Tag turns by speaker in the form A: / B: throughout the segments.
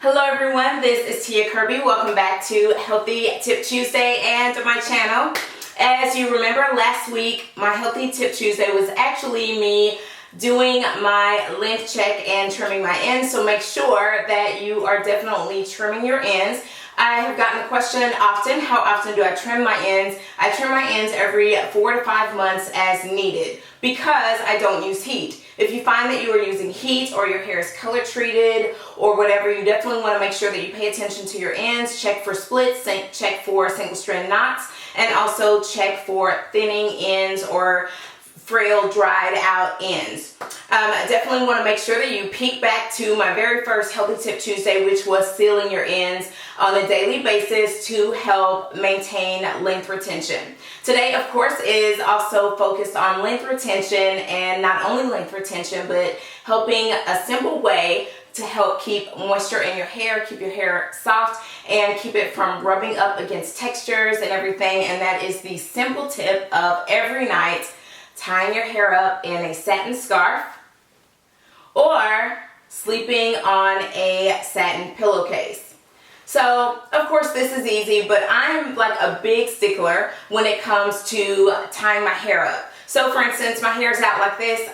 A: Hello everyone, this is Tia Kirby. Welcome back to Healthy Tip Tuesday and my channel. As you remember, last week my Healthy Tip Tuesday was actually me doing my length check and trimming my ends, so make sure that you are definitely trimming your ends. I have gotten the question often, how often do I trim my ends? I trim my ends every 4 to 5 months as needed because I don't use heat. If you find that you are using heat or your hair is color treated or whatever, you definitely want to make sure that you pay attention to your ends, check for splits, check for single strand knots, and also check for thinning ends or frail, dried out ends. I definitely want to make sure that you peek back to my very first Healthy Tip Tuesday, which was sealing your ends on a daily basis to help maintain length retention. Today, of course, is also focused on length retention, and not only length retention, but helping a simple way to help keep moisture in your hair, keep your hair soft, and keep it from rubbing up against textures and everything. And that is the simple tip of every night tying your hair up in a satin scarf or sleeping on a satin pillowcase. So, of course, this is easy, but I'm like a big stickler when it comes to tying my hair up. So, for instance, my hair's out like this.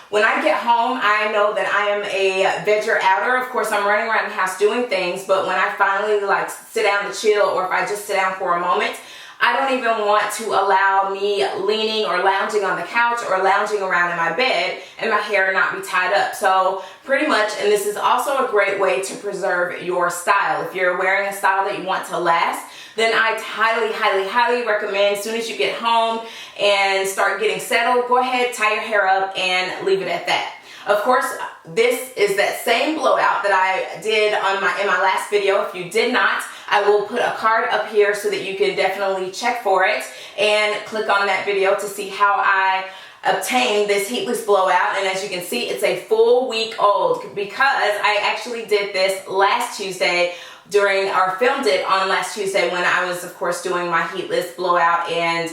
A: When I get home, I know that I am a vegger outer. Of course, I'm running around the house doing things, but when I finally like sit down to chill, or if I just sit down for a moment, I don't even want to allow me leaning or lounging on the couch or lounging around in my bed and my hair not be tied up. So pretty much, and this is also a great way to preserve your style. If you're wearing a style that you want to last, then I highly recommend as soon as you get home and start getting settled, go ahead, tie your hair up and leave it at that. Of course, this is that same blowout that I did in my last video. If you did not, I will put a card up here so that you can definitely check for it and click on that video to see how I obtained this heatless blowout. And as you can see, it's a full week old because I actually did this last Tuesday filmed it on last Tuesday when I was, of course, doing my heatless blowout and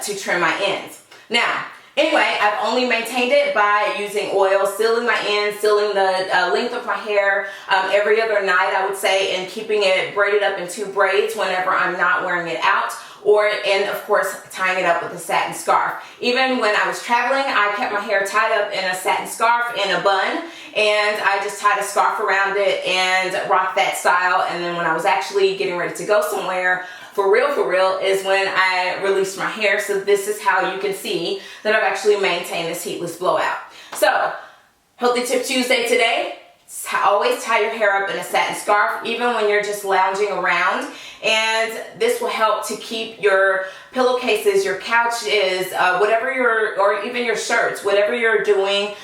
A: to trim my ends. Now, anyway, I've only maintained it by using oil, sealing my ends, sealing the length of my hair every other night, I would say, and keeping it braided up in 2 braids whenever I'm not wearing it out, and of course tying it up with a satin scarf. Even when I was traveling, I kept my hair tied up in a satin scarf in a bun, and I just tied a scarf around it and rocked that style. And then when I was actually getting ready to go somewhere, for real, is when I released my hair. So this is how you can see that I've actually maintained this heatless blowout. So, Healthy Tip Tuesday today. Always tie your hair up in a satin scarf, even when you're just lounging around. And this will help to keep your pillowcases, your couches, or even your shirts, whatever you're doing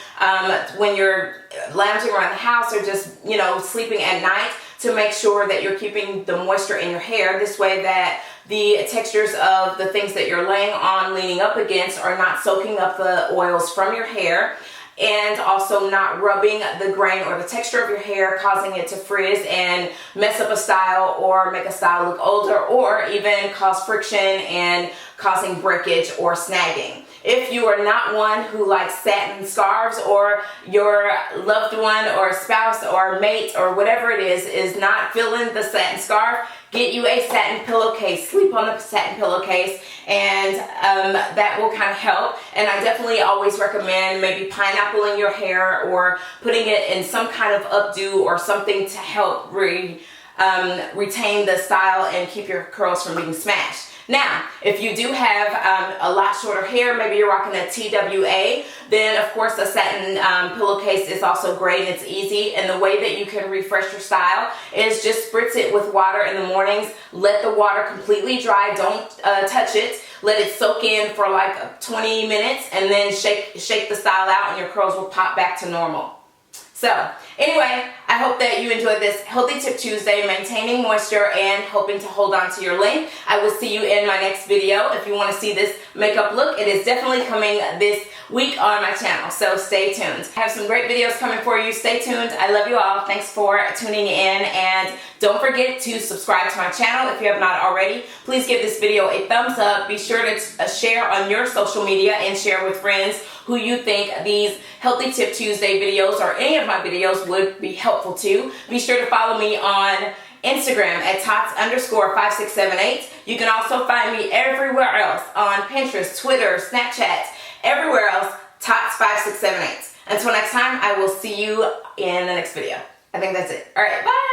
A: when you're lounging around the house or just, sleeping at night, to make sure that you're keeping the moisture in your hair. This way that the textures of the things that you're laying on, leaning up against, are not soaking up the oils from your hair, and also not rubbing the grain or the texture of your hair, causing it to frizz and mess up a style or make a style look older, or even cause friction and causing breakage or snagging. If you are not one who likes satin scarves, or your loved one or spouse or mate or whatever it is not feeling the satin scarf, get you a satin pillowcase, sleep on the satin pillowcase, and that will kind of help. And I definitely always recommend maybe pineappling your hair or putting it in some kind of updo or something to help retain the style and keep your curls from being smashed. Now, if you do have a lot shorter hair, maybe you're rocking a TWA, then of course a satin pillowcase is also great, and it's easy. And the way that you can refresh your style is just spritz it with water in the mornings. Let the water completely dry. Don't touch it. Let it soak in for like 20 minutes, and then shake the style out, and your curls will pop back to normal. So, anyway, I hope that you enjoyed this Healthy Tip Tuesday, maintaining moisture and hoping to hold on to your length. I will see you in my next video. If you want to see this makeup look, it is definitely coming this week on my channel, so stay tuned. I have some great videos coming for you. Stay tuned. I love you all. Thanks for tuning in, and don't forget to subscribe to my channel if you have not already. Please give this video a thumbs up. Be sure to share on your social media and share with friends who you think these Healthy Tip Tuesday videos or any of my videos would be helpful to. Be sure to follow me on Instagram at tots_5678. You can also find me everywhere else on Pinterest, Twitter, Snapchat, everywhere else, tots5678. Until next time, I will see you in the next video. I think that's it. All right, bye.